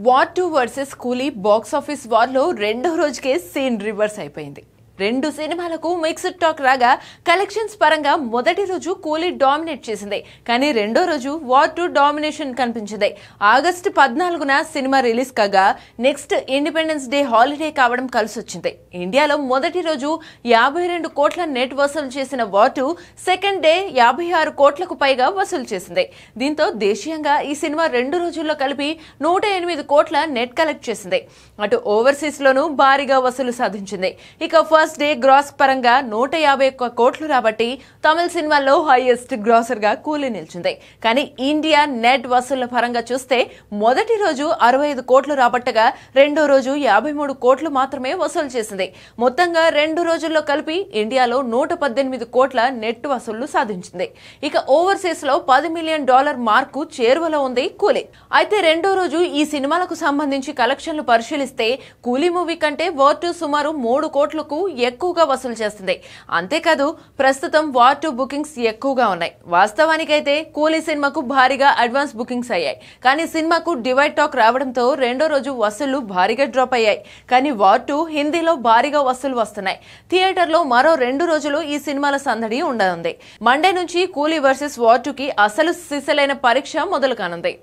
War 2 versus కూలీ box office war లో రెండో రోజుకే సీన్ రివర్స్ అయిపోయింది. రెండు సినిమాలకు మిక్స్డ్ టాక్ రాగా కలెక్షన్స్ పరంగా మొదటి రోజు కూలీ డామినేట్ చేసింది. కానీ రెండో రోజు వార్ 2 డామినేషన్ కనిపించింది. ఆగస్టు 14న సినిమా రిలీజ్ కాగా నెక్స్ట్ ఇండిపెండెన్స్ డే హాలిడే కావడం కలిసొచ్చింది. ఇండియాలో మొదటి రోజు 52 కోట్ల నెట్ వసూలు చేసిన వార్ 2 సెకండ్ డే 56 కోట్లకు పైగా వసూలు చేసింది. దీంతో దేశీయంగా ఈ సినిమా రెండు రోజుల్లో కలిపి 108 కోట్ల నెట్ కలెక్ట్ చేసింది. అటు ఓవర్సీస్ లోనూ భారీగా వసూలు సాధించింది. ఇక ఫస్ట్ డే గ్రాస్ పరంగా 151 కోట్లు రాబట్టి తమిళ సినిమాల్లో హైయెస్ట్ గ్రాసర్ గా కూలీ నిలిచింది. కానీ ఇండియా నెట్ వసూళ్ల పరంగా చూస్తే మొదటి రోజు 65 కోట్లు రాబట్టగా రెండో రోజు 53 కోట్లు మాత్రమే వసూలు చేసింది. మొత్తంగా రెండు రోజుల్లో కలిపి ఇండియాలో 118 కోట్ల నెట్ వసూళ్లు సాధించింది. ఇక ఓవర్సీస్ లో $10 మిలియన్ మార్కు చేరువలో ఉంది కూలీ. అయితే రెండో రోజు ఈ సినిమాలకు సంబంధించి కలెక్షన్లు పరిశీలిస్తే కూలీ మూవీ కంటే వార్ 2 సుమారు 3 కోట్లకు ఎక్కువగా వసూలు చేస్తుంది. అంతేకాదు ప్రస్తుతం వార్ 2 బుకింగ్స్ ఎక్కువగా ఉన్నాయి. వాస్తవానికైతే కూలీ సినిమాకు భారీగా అడ్వాన్స్ బుకింగ్స్ అయ్యాయి. కానీ సినిమాకు డివైడ్ టాక్ రావడంతో రెండో రోజు వసూళ్లు భారీగా డ్రాప్ అయ్యాయి. కానీ వార్ 2 హిందీలో భారీగా వసూలు వస్తున్నాయి. థియేటర్లో మరో 2 రోజులు ఈ సినిమాల సందడి ఉండనుంది. మండే నుంచి కూలీ వర్సెస్ వార్ 2కి అసలు సిసలైన పరీక్ష మొదలు కానుంది.